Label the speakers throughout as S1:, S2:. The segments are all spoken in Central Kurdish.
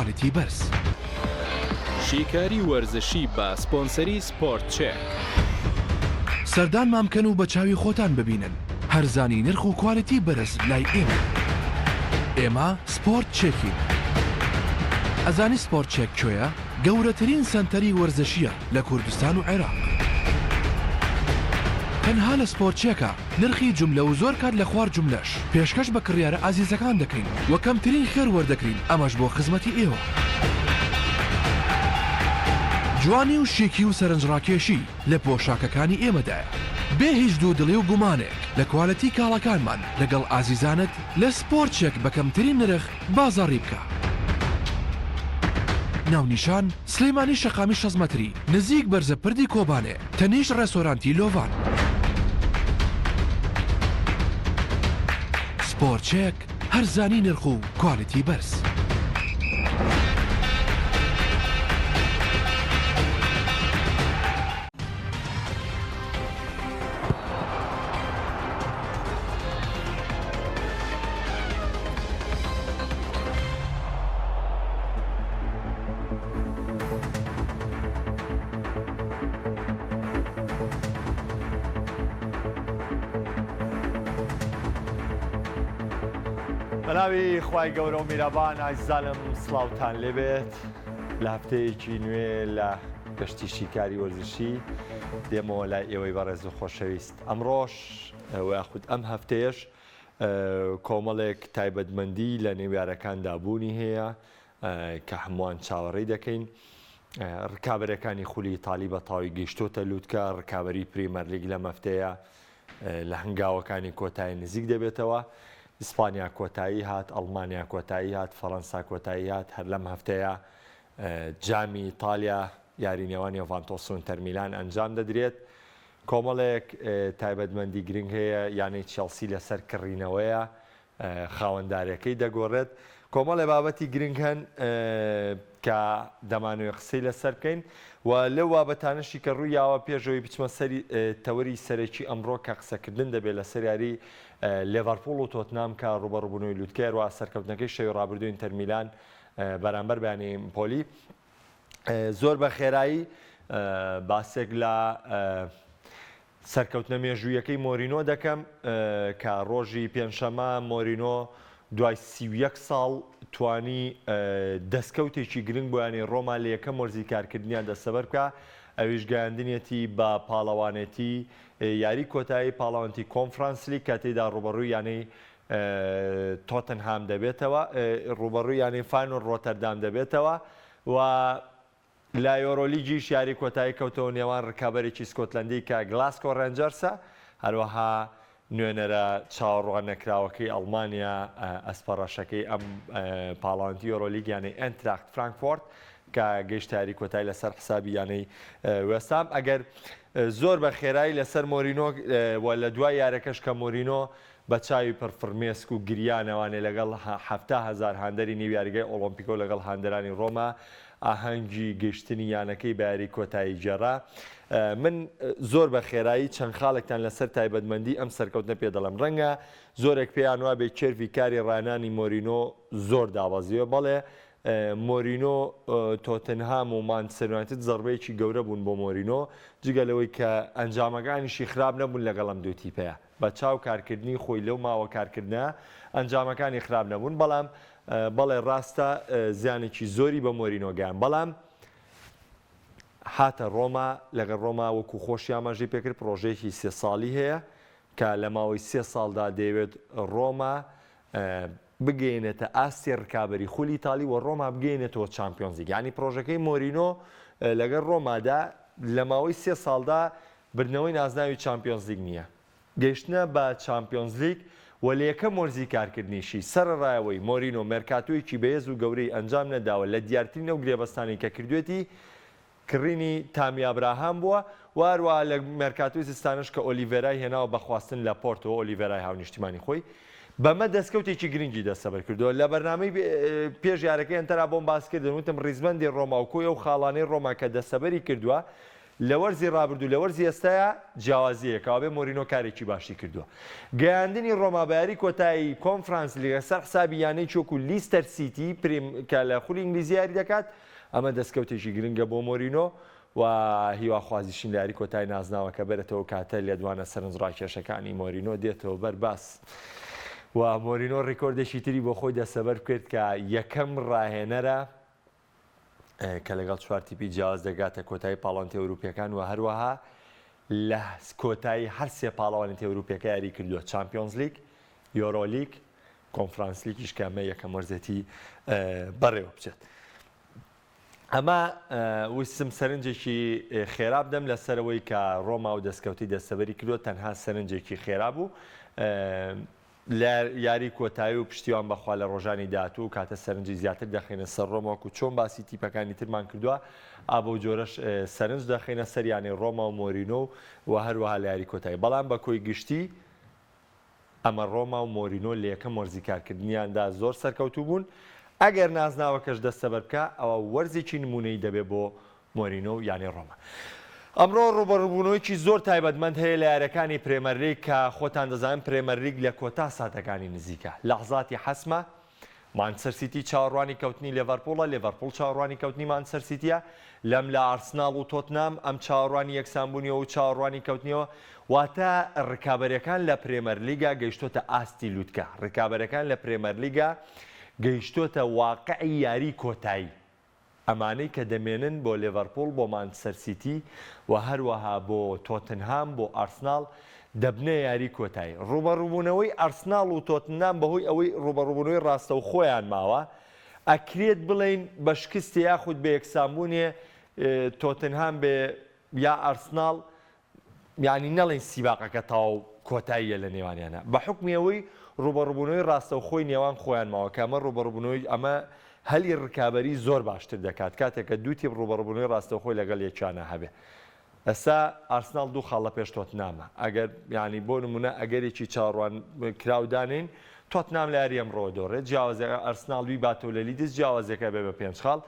S1: کوالیتی بەرز.
S2: شیکاری وەرزشی بە سپۆنسەری سپۆرت چێک.
S1: سەردان مامکەن و بە چاوی خۆتان ببینن. هەرزانی نرخ و کوالیتی بەرز لای ئێمە. ئێمە سپۆرت چێکین. ئەزانی سپۆرت چێک کوێیە؟ گەورەترین سەنتەری وەرزشیە لە کوردستان و عێراق. تەنها لە سپۆرت چێکە نرخی جوملە و زۆر کات لە خوار جوملەش پێشکەش بە کڕیارە ئازیزەکان دەکەین و کەمترین خێر وەردەکرین، ئەمەش بۆ خزمەتی ئێوە. جوانی و شیکی و سەرنجڕاکێشی لە پۆشاکەکانی ئێمەدایە. بێ هیچ دوودڵی و گومانێک لە کواڵەتی کاڵەکانمان لەگەڵ ئازیزانت لە سپۆرت چێک بە کەمترین نرخ بازاڕی بکە. ناونیشان سلەیمانی شەقامی 6 مەتری نزیک بەرزە پردی کۆبانێ، تەنیشت ڕێستۆرانتی لۆڤان. سپۆرت چێک هەرزانی نرخ و کوالیتی بەرز.
S3: بەناوی خوای گەورە و میرەبان ئازیزانم سڵاوتان لێبێت لە هەفتەیەکی نوێ لە گەشتی شیکاری وەرزشی دێمەوە لای ئێوەی بەڕێز و خۆشەویست. ئەمڕۆژ یاخود ئەم هەفتەیەش کۆمەڵێک تایبەتمەندی لە نێویارەکاندا بوونی هەیە کە هەمووان چاوەڕێی دەکەین. ڕکابەرەکانی خولی ئیتالی بە تاوی گەیشتۆتە لووتکە، ڕکابەری پریمەر لیگ لەم هەفتەیە لە هەنگاوەکانی کۆتایی نزیک دەبێتەوە. ئیسپانیا کۆتایی هات، ئەڵمانیا کۆتایی هات، فەڕەنسا کۆتایی هات. هەر لەم هەفتەیە جامی ئیتالیا یارینەوانی یوڤانتۆس و ئینتەر میلان ئەنجام دەدرێت. کۆمەڵێک تایبەتمەندی گرنگ هەیە، یانەی چێلسی لەسەر کڕینەوەیە خاوەندارەکەی دەگۆڕێت. کۆمەڵێ بابەتی گرنگ هەن کە دەمانوێت قسەی لەسەر بکەین و لەو بابەتانەشی کە ڕوویاوە پێشەوەی بچمە سەری تەوەری سەرەکی ئەمڕۆ کە قسەکردن دەبێت لەسەر یاری لێڤەرپوڵ و تۆتنام کە ڕوبەڕووبوونەوەی لووتکە و سەرکەوتنەکەی شەوی ڕابردووی ئینتەر میلان بەرامبەر بەیانی ئیمپۆلی. زۆر بە خێرایی باسێک لە سەرکەوتنە مێژوویەکەی مۆرینۆ دەکەم کە ڕۆژی پێنجشەمە مۆرینۆ دوای 31 ساڵ توانی دەستکەوتێکی گرنگ بۆیانی ڕۆما لە یەکەم وەرزی کارکردنیان دەستەبەر بکە، ئەویش گەیاندنیەتی بە پاڵەوانێتی یاری کۆتایی پاڵەوانتی کۆنفرانس لیگ کە تێیدا ڕوبەڕووی یانەی تۆتنهام دەبێتەوە، ڕوبەڕووی یانەی فاینۆر ڕۆتەردام دەبێتەوە و لا یۆرۆلیگیش یاری کۆتایی کەوتەوە نێوان ڕکابەرێکی سکۆتلەندی کە گلاسکۆ ڕێنجەرسە، هەروەها نوێنەرە چاوەڕوان نەکراوەکەی ئەڵمانیا ئەسپەڕەشەکەی ئەم پاڵاوانتی یۆرۆلیگ یانەی ئەنتراخت فرانکفۆرت کە گەیشتە یاری کۆتایی لەسەر حسابی یانەی وێستام. ئەگەر زۆر بە خێرایی لەسەر مۆرینۆ و لە دوای یارەکەش کە مۆرینۆ بە چاوی پرفرمێسک و گریانەوانێ لەگەڵ 7,000 هاندەری نیویارگەی ئۆلۆمپیکۆ لەگەڵ هاندەرانی ڕۆما ئاهەنگی گەشتنی یانەکەی بە یاری کۆتایی جێڕا. من زۆر بە خێرایی چەند خاڵێکتان لەسەر تایبەتمەندی ئەم سەرکەوتنە پێ دەڵێم. ڕەنگە زۆرێک پێیان وا بێ چێرفی کاری ڕانانی مۆرینۆ زۆر داوازیوە، بەڵێ مۆرینۆ تۆتنهام و مانچستەر یونایتد زەڕبەیەکی گەورە بوون بۆ مۆرینۆ، جگە لەوەی کە ئەنجامەکانیشی خراپ نەبوون لەگەڵ ئەم دوو تیپەیە. بە چاو کارکردنی خۆی لەو ماوە کارکردنە ئەنجامەکانی خراپ نەبوون، بەڵام بەڵێ ڕاستە زیانێکی زۆری بە مۆرینۆ گەیان. بەڵام هاتە ڕۆما، لەگەڵ ڕۆما وەکو خۆشی ئاماژەی پێکرد پرۆژەیەکی 3 ساڵی هەیە کە لە ماوەی 3 ساڵدا دەیەوێت ڕۆما بگەینێتە ئاستی ڕکابەری خولی ئیتالی و ڕۆما بگەینێتەوە چامپیۆنز لیگ. یعنی پرۆژەکەی مۆرینۆ لەگەڵ ڕۆمادا لە ماوەی 3 ساڵدا بردنەوەی نازناوی چامپیۆنز لیگ نییە، گەیشتنە بە چامپیۆنز لیگ و لە یەکەم وەرزی کارکردنیشی سەرڕایەوەی مۆرینۆ مێرکاتۆیەکی بەهێز و گەورەی ئەنجام نەداوە لە دیارترین ئەو گرێبەستانی کە کردوێتی کڕینی تامی ئابراهام بووە و هەروەها لە مێرکاتۆی زستانش کە ئۆلیڤێرای هێناوە بەخواستن لە پۆرتۆ ئۆلیڤێرای هاونیشتیمانی خۆی بەمە دەستکەوتێکی گرنگی دەستەبەر کردووە. لە بەرنامەی پێش یارەکەی ئەنتەرا بۆم باس کردن وتم ڕیزبەندی ڕۆما و کۆی ئەو خاڵانەی ڕۆما کە دەستەبەری کردووە لە وەرزی ڕابردوو لە وەرزی ئێستاە جیاوازیەکەوە بێ مۆرینۆ کارێکی باشی کردووە. گەیاندنی ڕۆمابیاری کۆتایی کۆنفرانس لەسەر حسابی یانەی چۆک و لیستەر سیتی کە لە خولی ئینگلیزیاری دەکات ئەمە دەستکەوتێکی گرنگە بۆ مۆرینۆ و هیواخوازیشین لە یاری کۆتای نازناوەکە بێرێتەوە کاتە لێدوانە سەرنجڕاکێشەکانی مۆرینۆ دێتەوە بەرباس. و مۆرینۆ ڕێکۆردێکی تری بۆ خۆی دەسەبەر کرد کە یەکەم ڕاهێنەرە کە لەگەڵ چوار تیپی جیاواز دەگاتە کۆتایی پاڵەوانێتی ئەوروپیەکان و هەروەها لە کۆتایی هەر سێ پاڵەوانێتی ئەوروپیەکە یاری کردووە چامپیۆنز لیگ، یۆرۆ لیگ، کۆنفرانس لیگیش کە ئەمە یەکەم وەرزێتی بەڕێوە بچێت. ئەمە ویستم سەرنجێکی خێرا بدەم لەسەرەوەی کە ڕۆما و دەستکەوتی دەستەبەری کردووە تەنها سەرنجێکی خێرا بوو لە یاری کۆتایی و پشتیوان بەخوا لە ڕۆژانی داهاتوو کاتە سەرنجی زیاتر دەخێنە سەر ڕۆماوەکو چۆن باسی تیپەکانی ترمان کردووە ئابە و جۆرەش سەرنج دەخێنە سەریانەی ڕۆما و مۆرینۆ و هەروەها لە یاری کۆتایی. بەڵام بە کۆی گشتی ئەمە ڕۆما و مۆرینۆ لە یەکەم وەرزی کارکردنیاندا زۆر سەرکەوتوو بوون. ئەگەر نازناوەکەش دەستەبەر بکە ئەوە وەرزێکی نمونەی دەبێت بۆ مۆرینۆ و یانی ڕۆما. ئەمڕۆ ڕوبەڕووبوونەوەیکی زۆر تایبەتمەند هەیە لە یاریەکانی پرێمەر لیگ کە خۆتان دەزانن پرێمەر لیگ لە کۆتا ساتەکانی نزیکە. لەحظاتی حەسمە مانچستەر سیتی چاوەڕوانی کەوتنی لێڤەرپوڵە، لێڤەرپوڵ چاوەڕوانی کەوتنی مانچستەر سیتیە، لەم لە ئارسناڵ و تۆتنام ئەم چاوەڕوانی یەکسانبوونیەوە و چاوەڕوانی کەوتنیەوە واتە ڕکابەرەکان لە پرێمەر لیگا گەیشتۆتە ئاستی لووتکە. ڕکابەرەکان لە پرێمەر لیگا گەیشتۆتە واقعی یاری کۆتایی. ئەمانەی کە دەمێنن بۆ لێڤەرپوڵ، بۆ مانچستەر سیتی و هەروەها بۆ تۆتنهام، بۆ ئارسناڵ دەبنە یاری کۆتایی. ڕوبەڕووبوونەوەی ئارسناڵ و تۆتنهام بەهۆی ئەوەی ڕوبەڕووبوونەوەی ڕاستە و خۆیان ماوە ئەکرێت بڵێن بە شکستی یاخود بە یەکسانبوونێ تۆتنهام بێ یا ئارسناڵ یعنی نەڵێن سیباقەکە تاو کۆتاییە لە نێوانیانە بە حکمی ئەوەی ڕوبەڕووبوونەوەی ڕاستە و خۆی نێوان خۆیان ماوە کە ئەمە ڕوبەڕووبوونەوەی ئەمە هەلی ڕکابەری زۆر باشتر دەکات کاتێککە دووتی ڕوبەڕووبوونەوەی ڕاستەوخۆی لەگەڵ یەکیانە هەبێ. ئەستا ئارسناڵ دوو خاڵ لە پێش تۆتنامە ئەگەر ینی بۆ نمونە ئەگەرێکی چاڕوان کراودانین تۆتنام لە یاری ئەمڕۆ دۆڕێت جیاوازەکە ئارسناڵ دوی باتەوە لە لیدس جیاوازەکە بێ بە 5 خاڵ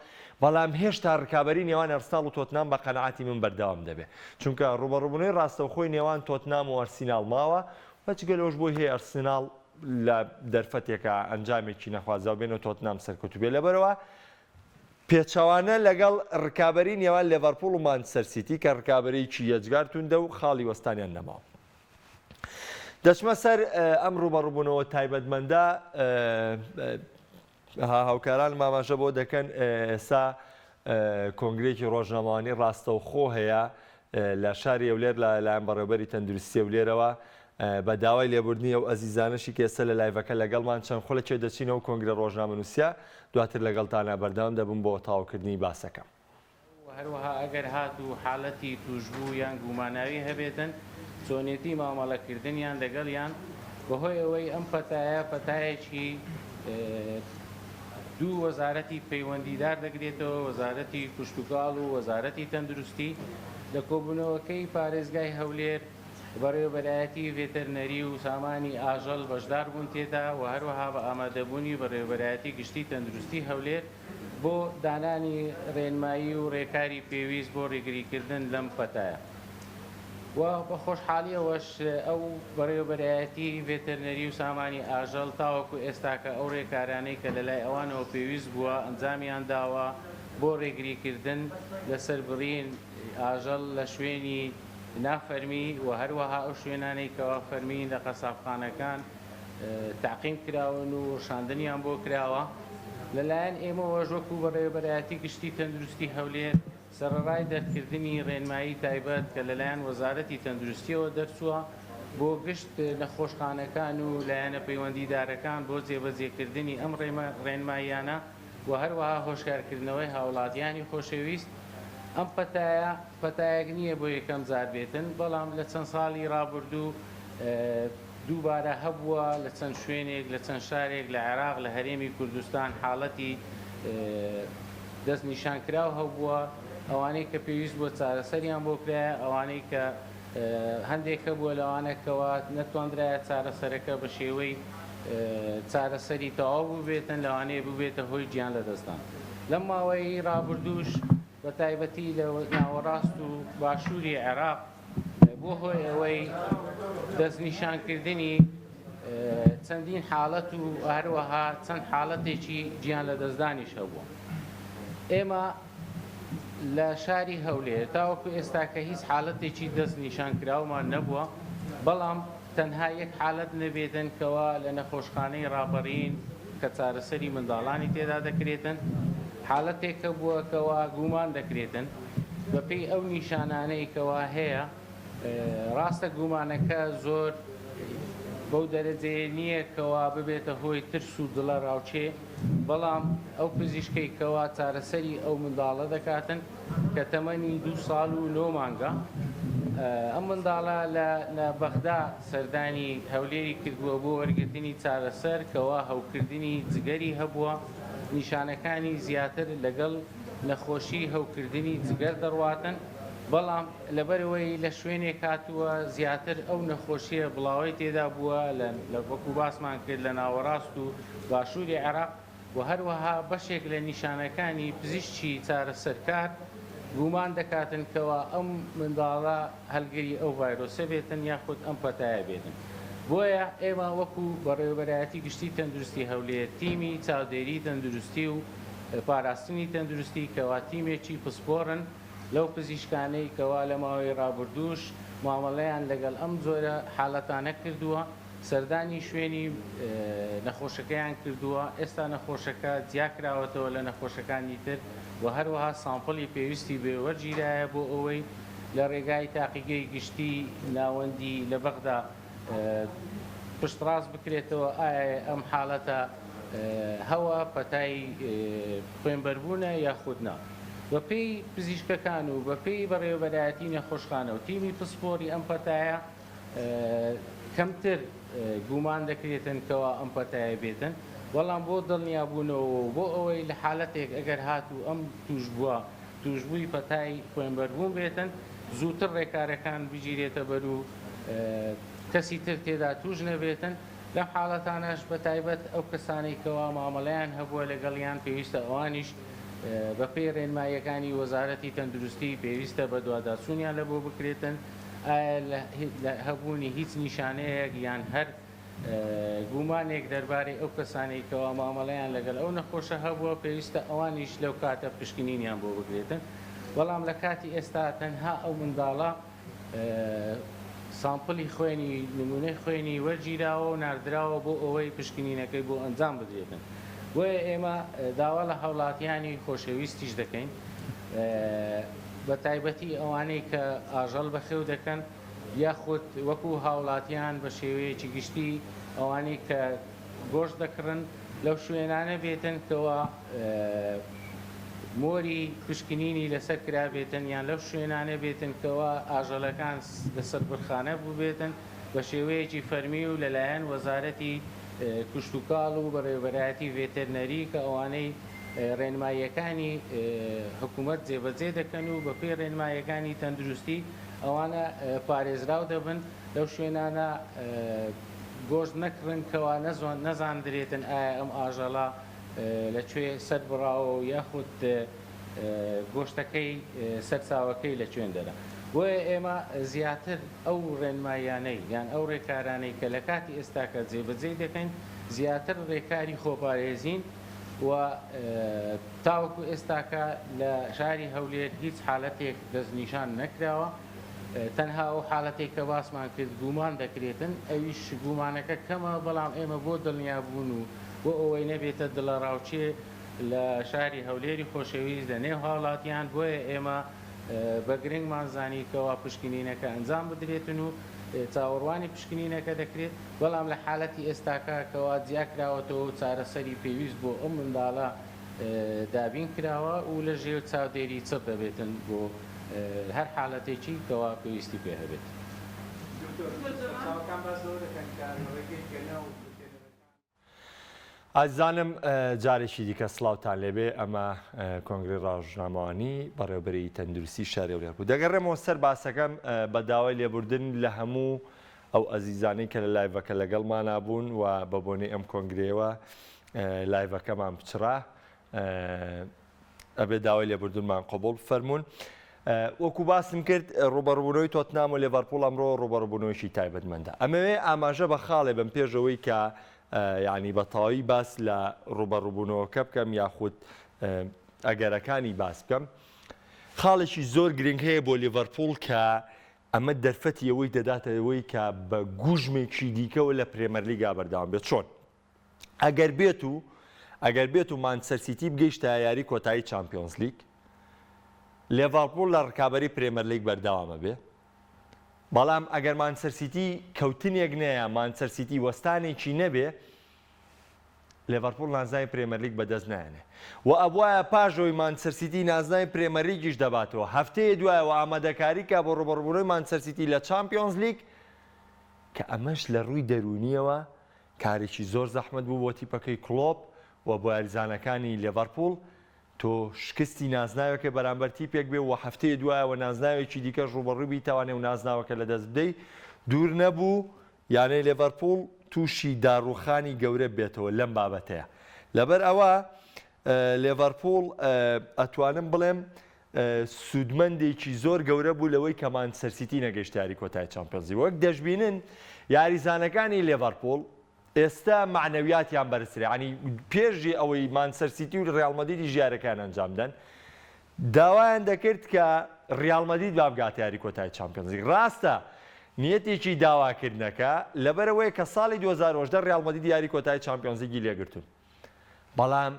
S3: بەڵام هێشتا ڕکابەری نێوان ئەرسناڵ و تۆتنام بە قەنەعاتی من بەردەوام دەبێت چونکە ڕوبەڕووبوونەوەی ڕاستەوخۆی نێوان تۆتنام و ئەرسیناڵ ماوە بەچگەلەوەش بۆی هەیە ئەرسیناڵ لە دەرفەتێکە ئەنجامێکی نەخوازاو بێنەوە تۆتنام سەرکەوتوو بێ لەبەرەوە پێچەوانە لەگەڵ ڕکابەری نێوان لێڤەرپوڵ و مانچستەر سیتی کە ڕکابەرێکی یەجگار توندە و خاڵی وەستانیان نەماوە. دەچمە سەر ئەم ڕوبەڕووبوونەوە تایبەتمەندە هاوکاران ماماژە بۆ دەکەن ئێستا کۆنگرێکی ڕۆژنامەوانی ڕاستەوخۆ هەیە لە شاری ئەولێر لەلایەن بەڕێوەبەری تەندروستی ئەولێرەوە بە داوای لێبوردنی ئەو ئەزیزانەشی کە ئێستا لە لایڤەکە لەگەڵمان چەند خۆلەکێ دەچینەوە کۆنگرە ڕۆژنامەنووسیە دواتر لەگەڵتانە بەردەوام دەبم بۆ تاوکردنی باسەکەم.
S4: هەروەها ئەگەر هات و حاڵەتی توشبوو یان گوماناوی هەبێتن چۆنێتی مامەڵەکردنیان لەگەڵیان بەهۆی ئەوەی ئەم پەتایەکی دوو وەزارەتی پەیوەندیدار دەگرێتەوە وەزارەتی کوشتتوکاڵ و وەزارەتی تەندروستی لە کۆبوونەوەکەی پارێزگای هەولێر بەڕێوەبەرایەتی ڤێتەرنەری و سامانی ئاژەڵ بەشدار بوون تێدا و هەروەها بە ئامادەبوونی بەڕێوەبەرایەتی گشتی تەندروستی هەولێر بۆ دانانی ڕێنمایی و ڕێکاری پێویست بۆ ڕێگریکردن لەم پەتایە. و بە خۆشحالیەوەش ئەو بەڕێوەبەرایەتی ڤێتەرنەری و سامانی ئاژەڵ تاوەکو ئێستاکە ئەو ڕێکارانەی کە لەلای ئەوانەوە پێویست بووە ئەنجامیان داوە بۆ ڕێگریکردن لەسەر بڕین ئاژەڵ لە شوێنی نافەرمی و هەروەها ئەو شوێنانەی کەوا فەرمین لە قەسابخانەکان تاقیم کراون و شاندنیان بۆ کراوە لەلایەن ئێمەوە وەکو بەڕێوەبەرایەتی گشتی تەندروستی هەولێر سەرڕای دەرکردنی ڕێنمایی تایبەت کە لەلایەن وەزارەتی تەندروستیەوە دەرچووە بۆ گشت نەخۆشخانەکان و لایەنە پەیوەندیدارەکان بۆ جێبەجێکردنی ئەم ڕێنماییانە و هەروەها هۆشیارکردنەوەی هاوڵاتیانی خۆشەویست. ئەم پەتایەک نییە بۆ یەکەم جار بێتن بەڵام لە چەند ساڵی ڕابردوو دووبارە هەبووە لە چەند شوێنێک لە چەند شارێک لە عێراق لە هەرێمی کوردستان حاڵەتی دەست نیشانکراو هەبووە ئەوانەی کە پێویست بۆ چارەسەریان بۆ کرایە ئەوانەی کە هەندێکە بووە لەوانەکەوە نەتوانرایە چارەسەرەکە بە شێوەی چارەسەری تەواو بوو بێتن لەوانەیە ببێتە هۆی گیان لە دەستان. لەم ماوەی ڕابردووش بە تایبەتی لە ناوەڕاست و باشووری عێراق بۆ هۆی ئەوەی دەستنیشانکردنی چەندین حاڵەت و هەروەها چەند حاڵەتێکی گیان لە دەستدانیش هەبووە. ئێمە لە شاری هەولێر تاوەکو ئێستا کە هیچ حاڵەتێکی دەستنیشانکراومان نەبووە، بەڵام تەنها یەک حاڵەت نەبێتن کەوا لە نەخۆشخانەی ڕابەرین کە چارەسەری منداڵانی تێدا دەکرێتن، حاڵەتێکە بووە کەوا گومان دەکرێتن بەپێی ئەو نیشانانەی کەوا هەیە. ڕاستە گومانەکە زۆر بەو دەرەجەیە نییە کەوا ببێتە هۆی ترس و دڵە ڕاوچێ، بەڵام ئەو پزیشکەی کەوا چارەسەری ئەو منداڵە دەکاتن کە تەمەنی 2 ساڵ و 9 مانگە. ئەم منداڵە لە بەغدا سەردانی هەولێری کردووە بۆ وەرگرتنی چارەسەر کەوا هەوکردنی جگەری هەبووە، نیشانەکانی زیاتر لەگەڵ نەخۆشی هەوکردنی جگەر دەڕواتن، بەڵام لەبەرەوەی لە شوێنێک هاتووە زیاتر ئەو نەخۆشیە بڵاوی تێدا بووە لە وەکو باسمان کرد لە ناوەڕاست و باشووری عێراق و هەروەها بەشێک لە نیشانەکانی پزیشکی چارەسەرکار گومان دەکاتن کەوا ئەم منداڵە هەلگەری ئەو ڤایرۆسە بێتن یاخود ئەم پەتایە بێتن. بۆیە ئێمە وەکو بەڕێوەبەرایەتی گشتی تەندروستی هەولێر تیمی چاودێری تەندروستی و پاراستنی تەندروستی کەوا تیمێکی پسپۆڕن لەو پزیشکانەی کەوا لە ماوەی ڕابردووش معامەڵەیان لەگەڵ ئەم جۆرە حاڵەتانە کردووە، سەردانی شوێنی نەخۆشەکەیان کردووە. ئێستا نەخۆشەکە جیاکراوەتەوە لە نەخۆشەکانی تر و هەروەها سامپڵی پێویستی بێوەرگیرایە بۆ ئەوەی لە ڕێگای تاقیگەی گشتی ناوەندی لە بەغدا پشتڕاست بکرێتەوە ئایا ئەم حاڵەتە هەوە پەتای خوێنبەربوونە یاخودنا. بەپێی پزیشکەکان و بەپێی بەڕێوەبەرایەتی نەخۆشخانە و تیمی پسپۆری ئەم پەتایە کەمتر گومان دەکرێتن کەوا ئەم پەتایە بێتن، بەڵام بۆ دڵنیابوونەوە بۆ ئەوەی لە حاڵەتێک ئەگەر هاتوو ئەم توشبووی پەتای خوێنبەربوون بێتن زووتر ڕێکارەکان بگیرێتە بەر و کەسی تر تێدا توش نەبێتن. لەم حاڵەتانەش بە تایبەت ئەو کەسانەی کەوا مامەڵەیان هەبووە لەگەڵیان پێویستە ئەوانیش بەپێی ڕێنماییەکانی وەزارەتی تەندروستی پێویستە بە دوواداچوونیان لە بۆ بکرێتن ئایا لە هەبوونی هیچ نیشانەیەک یان هەر گومانێک دەربارەی ئەو کەسانەی کەوا مامەڵەیان لەگەڵ ئەو نەخۆشە هەبووە پێویستە ئەوانیش لەو کاتە پشکنینیان بۆ بگرێتن. بەڵام لە کاتی ئێستا تەنها ئەو منداڵە سامپڵی خوێنی نمونەی خوێنی وەرگیراوە و ناردراوە بۆ ئەوەی پشکنینەکەی بۆ ئەنجام بدرێتن. بۆیە ئێمە داوا لە هاوڵاتیانی خۆشەویستیش دەکەین، بە تایبەتی ئەوانەی کە ئاژەڵ بەخێو دەکەن یاخود وەکو هاوڵاتیان بە شێوەیەکی گشتی ئەوانەی کە گۆشت دەکڕن لەو شوێنانە بێتن کەوا مۆری پشکنینی لەسەر کرا بێتن یان لەو شوێنانە بێتن کەوا ئاژەڵەکان لەسەر برخانە بوو بێتن بە شێوەیەکی فەرمی و لەلایەن وەزارەتی کشتتوکاڵ و بەڕێوەبەرایەتی ڤێتەرنەری کە ئەوانەی ڕێنماییەکانی حکوومەت جێبەجێ دەکەن و بەپێی ڕێنماییەکانی تەندروستی ئەوانە پارێزراو دەبن لەو شوێنانە گۆشت نەکڕن کەوا نەزاندرێتن ئایا ئەم ئاژەڵە لەکوێ سەر بڕاوە و یاخود گۆشتەکەی سەرچاوەکەی لەکوێن دەرە. بۆیە ئێمە زیاتر ئەو ڕێنمایانەی یان ئەو ڕێکارانەی کە لە کاتی ئێستاکە جێبەجێ دەکەین زیاتر ڕێکاری خۆپارێزین و تاوەکو ئێستاکە لە شاری هەولێر هیچ حاڵەتێک دەستنیشان نەکراوە، تەنها ئەو حاڵەتێک کە باسمان کرد گومان دەکرێتن ئەویش گومانەکە کەمە، بەڵام ئێمە بۆ دڵنیابوون و بۆ ئەوەی نەبێتە دڵە ڕاوچێ لە شاری هەولێری خۆشەویست لە نێو هاوڵاتیان بۆیە ئێمە بە گرنگمان زانیکەوە پشکنینەکە ئەنجام بدرێتن و چاوەڕوانی پشکنینەکە دەکرێت، بەڵام لە حالەتی ئێستاکە کەوا جیاکراوەتەوە و چارەسەری پێویست بۆ ئەم منداڵە دابین کراوە و لە ژێر چاودێری چڕ دەبێتن بۆ هەر حالەتێکی کەوا پێویستی پێ هەبێت.
S3: ئازانم جارێکی دیکە سڵاوتان لێبێ ئەمە کۆنگری ڕۆژنامەوانی بەڕێوەبەری تەندروستی شاری هەولێر بوو. دەگەڕێمەوە سەر باسەکەم بە داوای لێبوردن لە هەموو ئەو ئەزیزانەی کە لە لایڤەکە لەگەڵمان نابوون و بە بۆنەی ئەم کۆنگرەوە لایڤەکەمان بچڕا. ئەبێ داوای لێبوردنمان قبول فەرمونون. وەکو باسم کرد ڕوبەڕبوونەوەی تۆتنام و لێڤەرپوڵ ئەمڕۆ ڕوبەڕبوونەوەیشی تایبەتمەندە. ئەمەوێ ئاماژە بە خاڵێ بم پێشەوەی کە یعنی بەتەواوی باس لە ڕوبەڕبوونەوەکە بکەم یاخود ئەگەرەکانی باس بکەم. خاڵێکی زۆر گرنگ هەیە بۆ لێڤەرپوڵ کە ئەمە دەرفەتی ئەوەی دەداتەوەی کە بە گوژمێکی دیکەوە لە پرێمەرلیگا بەردەوام بێت. چۆن؟ ئەگەر بێت و مانچستەر سیتی بگەیشتە یاری کۆتایی چامپیۆنز لیگ، لێڤەرپوڵ لە ڕکابەری پرێمەرلیگ بەردەوامە بێ. بەڵام ئەگەر مانچستەر سیتی کەوتنێک نەیە، مانچستەر سیتی وەستانێکی نەبێ، لێڤەرپوڵ نازناوی پرێمەرلیگ بەدەست نایەنێ. و ئەوایە پاژەوەی مانچستەر سیتی نازناوی پرێمەرلیگیش دەباتەوە. هەفتەیە دوایەوە ئامادەکاری کە بۆ ڕوبەڕبوونەوەی مانچستەر سیتی لە چامپیۆنز لیگ، کە ئەمەش لە ڕووی دەرونیەوە کارێکی زۆر زەحمەت بوو بۆ تیپەکەی کلۆپ و بۆ یاریزانەکانی لێڤەرپوڵ. تۆ شکستی نازناوەکە بەرامبەر تیپێک بێ و هەفتەیە دوایەوە نازناوێکی دیکەش ڕوبەڕووی بیتوانێ و نازناوەکە لەدەست بدەی. دوور نەبوو یانەی لێڤەرپوڵ تووشی داڕوخانی گەورە بێتەوە لەم بابەتەیە. لەبەر ئەوە لێڤەرپوڵ ئەتوانم بڵێم سوودمەندێکی زۆر گەورە بوو لەوەی کە مانچستەر سیتی نەگەیشتە یاری کۆتایی چامپیۆنز لیگ. وەک دەشبینن یاریزانەکانی لێڤەرپوڵ ئێستا معنەویاتیان بەرزترە. ینی پێشی ئەوەی مانچستەر سیتی و ڕیال مەدریدی ژیارەکان ئەنجامدەن، داوایان دەکرد کە ڕیال مەدرید بابگاتە یاری کۆتایی چامپیۆنز لیگ. ڕاستە نیەتێکی داواکردنەکە لەبەرەوەی کە ساڵی 2010 ڕیال مەدرید یاری کۆتایی چامپیۆنز لیگی لێگرتون. بەڵام